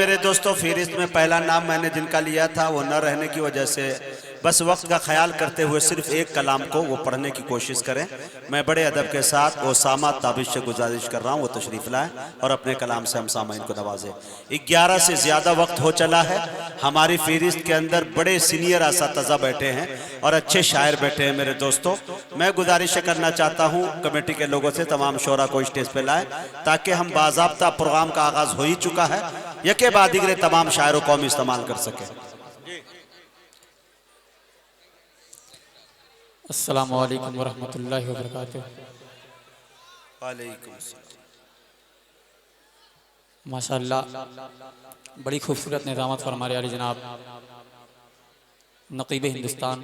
मेरे दोस्तों, फहरिस्त में पहला नाम मैंने जिनका लिया था वो न रहने की वजह से बस वक्त का ख्याल करते हुए सिर्फ एक कलाम को वो पढ़ने की कोशिश करें। मैं बड़े अदब के साथ ओसामा ताबिश से गुजारिश कर रहा हूँ वो तशरीफ़ लाएँ और अपने कलाम से हम सामाइन को नवाजें। 11 से ज़्यादा वक्त हो चला है। हमारी फहरिस्त के अंदर बड़े सीनियर असातिज़ा बैठे हैं और अच्छे शायर बैठे हैं। मेरे दोस्तों, मैं गुजारिश करना चाहता हूँ कमेटी के लोगों से तमाम शोरा को स्टेज पर लाए ताकि हम बाज़ाब्ता प्रोग्राम का आगाज़ हो ही चुका है, यके बाद दिगरे तमाम शायरों को हम इस्तेमाल कर सकें। अस्सलामु अलैकुम वरहमतुल्लाहि वबरकातुहू। वालेकुम अस्सलाम। माशाअल्लाह, बड़ी खूबसूरत निज़ामत फरमाने वाले जनाब नक़ीब हिंदुस्तान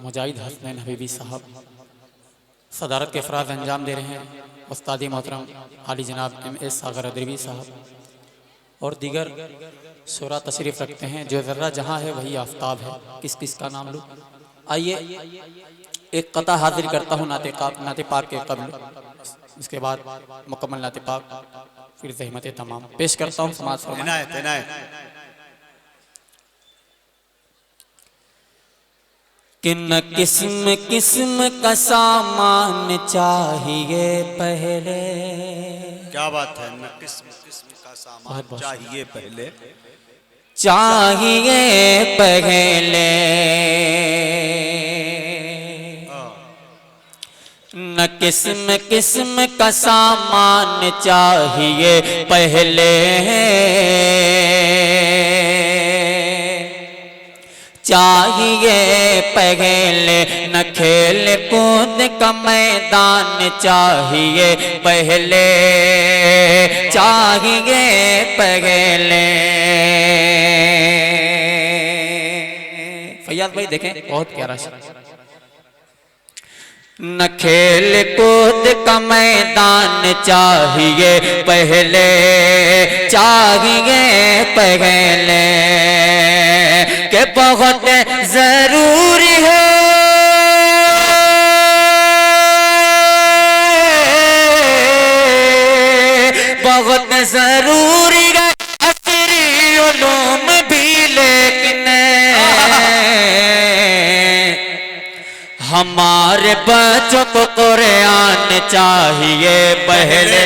मुजाहिद हसनैन हबीबी साहब सदारत के फ़राज़ अंजाम दे रहे हैं। उस्ताद मोहतरम आली जनाब MS सागर अदरवी साहब और दीगर शोरा तशरीफ़ रखते हैं। जो ज़र्रा जहाँ है वही आफ्ताब है। किस किस का नाम लूँ? आइए एक कता हाजिर करता हूँ नाते पाक के कब्ल, इसके बाद मुकम्मल नाते पाक, फिर ज़हमत तमाम पेश करता हूँ। समाज फरमाएं। किन किस्म किस्म का सामान चाहिए पहले। क्या बात है, न किस्म किस्म का सामान चाहिए पहले, चाहिए पहले, न किस्म किस्म का सामान चाहिए पहले, चाहिए पहले, न खेल कूद का मैदान चाहिए पहले, चाहिए पहले। फैयाज भाई देखें, बहुत प्यारा शेर। न खेल कूद का मैदान चाहिए पहले, चाहिए पहले, के बहुत जरूरी है, बहुत जरूरी है असरी उलूम भी, लेकिन हमारे बच्चों को कुरान चाहिए पहले,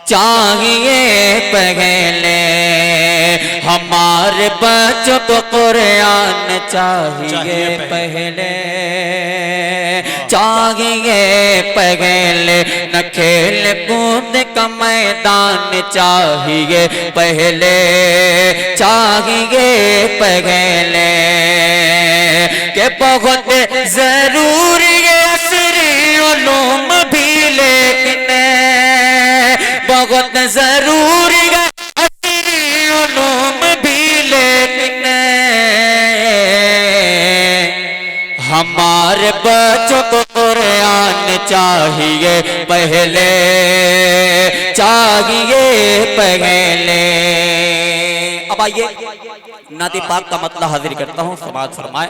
चाहिए पहले, हमारे बच्चों को कुरान चाहिए पहले, चाहिए पहले, न खेल कूद का मैदान चाहिए पहले, चाहिए पहले, के बहुत जरूरी है असरी उलूम भी, लेकिन बहुत जरूरी है असरी उलूम भी, लेकिन हमारे बच्चों को कुरान चाहिए पहले, चाहिए पहले। अब आइए नाते पाक का मतलब हाजिर करता हूँ। समाज फरमाए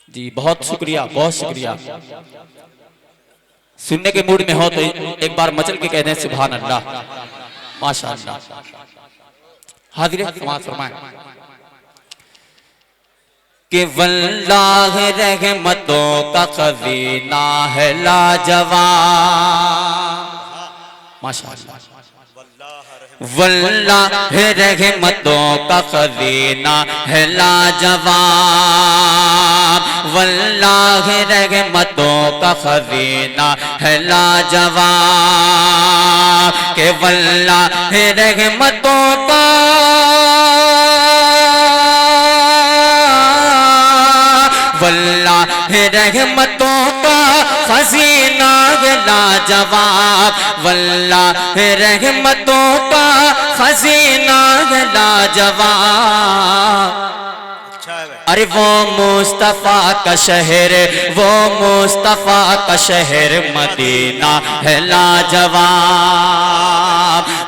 जी। बहुत शुक्रिया, बहुत शुक्रिया। सुनने के मूड में हो तो एक बार मचल के कह दें सुभान अल्लाह, माशाअल्लाह। हाजिर समाज फरमाए कि वल्लाह रहमतों का खज़ीना है लाजवाब, माशाअल्लाह। वल्लाह रहमतों का खज़ीना है लाजवाब, वल्लाह रहमतों का खज़ीना है लाजवाब, के वल्लाह रहमतों का, वल्लाह रहमतों का खज़ीना है लाजवाब, वल्लाह रहमतों का खज़ीना है लाजवाब। अरे वो मुस्तफ़ा का शहर, वो मुस्तफ़ा का शहर मदीना है लाजवाब,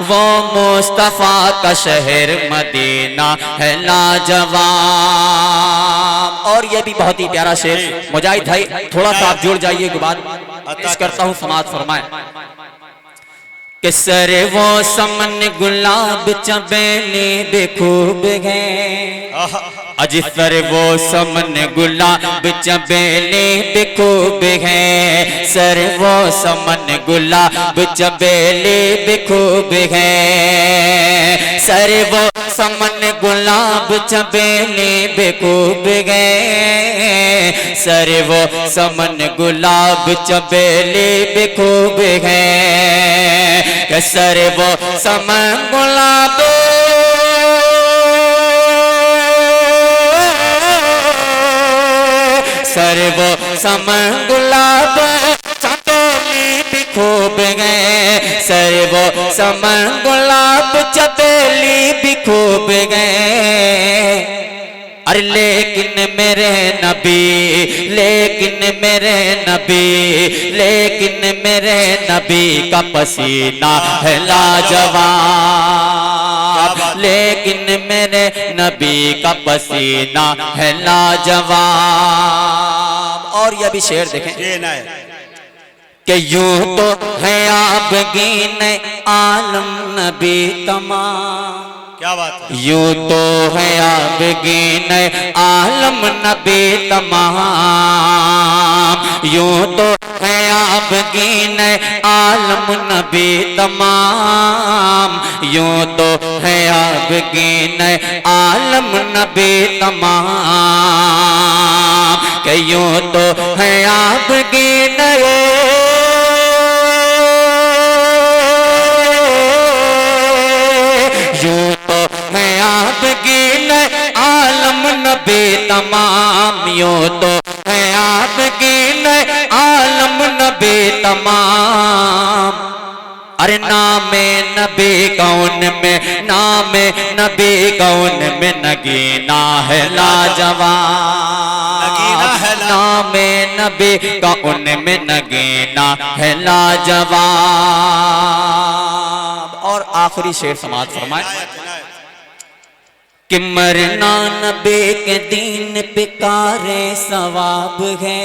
वो मुस्तफ़ा का शहर मदीना है लाजवाब। और ये भी बहुत ही प्यारा शेर, मुजाहिद भाई थोड़ा सा आप जुड़ जाइए, के बाद अर्ज करता हूँ। समाज फरमाए कि सर वो समन गुलाब चमेली बेखूब है, अज सर वो समन गुलाब चमेली बेखूब है, सर वो समन गुलाब चमेली बेखूब है, सर वो समन गुलाब चमेली बेखूब है, सर वो समन गुलाब चमेली बेखूब है, सर वो समन गुलाब सर वो समन गुलाब चमेली बेखूब है, सर वो समन गुलाब चमेली बेखूब है। अरे लेकिन मेरे नबी, लेकिन मेरे नबी, लेकिन मेरे नबी का पसीना है लाजवाब, लेकिन मेरे नबी का पसीना है लाजवाब। और यह भी शेर देखें कि यूं तो है आबगीन आलम नबी तमाम, क्या बात है, यूं तो है आबगीन आलम नबी तमाम, यूं तो है आबगीन आलम नबी तमाम, यूं तो है आबगीन आलम नबी तमाम, कि यूं तो है आबगीन आलम नबी तमाम, यूं तो है आबगीन आलम नबी तमाम। अरे नामे नबी कौन में, नामे नबी कौन में नगीना है लाजवाब, नामे नबी कौन में नगीना है लाजवाब। और आखिरी शेर समाज फरमाए कि मरना नबी के दीन पे कारे सवाब है,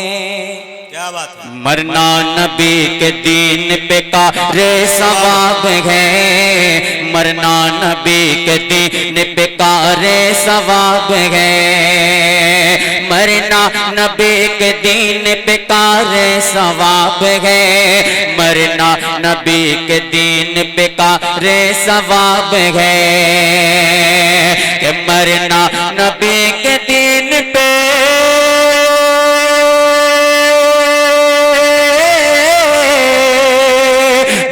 क्या बात है, मरना नबी के दीन पे कारे सवाब है, मरना नबी के दीन पे कारे सवाब है, मरना नबी के दीन पे कारे सवाब है, मरना नबी के दीन पे कारे सवाब है, कि मरना नबी के दीन पे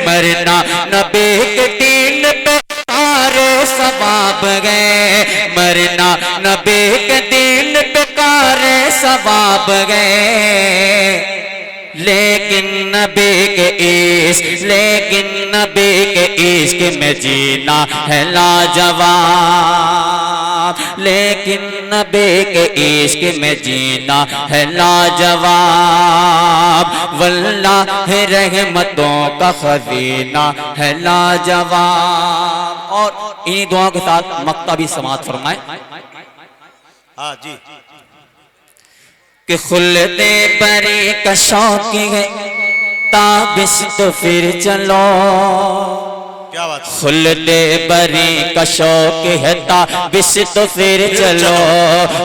मरना नबी के दीन पे कारे सवाब है, मरना नबी के दीन पे कारे सवाब है। लेकिन नबी के इश्क, लेकिन नबी के इश्क में जीना है लाजवाब, लेकिन नबी के इश्क में जीना है लाजवाब, वल्लाह रहमतों का खजीना है लाजवाब। और इन्हीं दुआओं के साथ मक्ता भी समाप्त फरमाए। हाँ जी, कि खुल्दे बरी का शौक है ताबिश तो फिर चलो, क्या बात, खुल्दे बरी का शौक है ताबिश तो फिर चलो,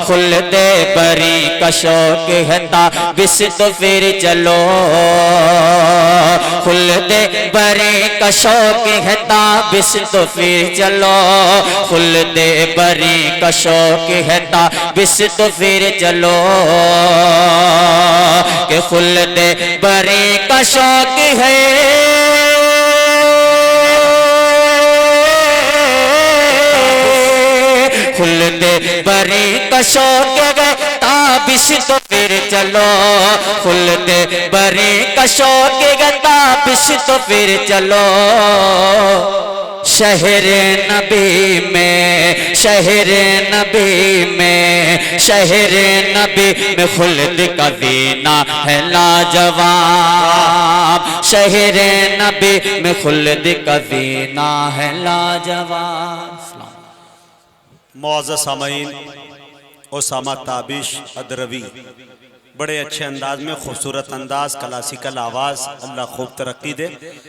खुल्दे बरी का शौक है ताबिश तो फिर चलो, खुल्दे बरी का शौक है ताबिश तो फिर चलो, खुल्दे बरी का शौक है ताबिश तो फिर चलो, कि खुल्दे बरी का शौक है खुल्दे बरी का शौक है ताबिश तो फिर चलो, खुल्दे बरी का शौक है ताबिश तो फिर चलो, शहर नबी में, शहर नबी में, शहर नबी में खुल्द का दीना है लाजवाब, शहर नबी में खुल्द का दीना है लाजवाब। मुअज़्ज़ज़ सामईन, ओसामा ताबिश अदरवी बड़े अच्छे अंदाज में, खूबसूरत अंदाज, क्लासिकल आवाज़, अल्लाह खूब तरक्की दे।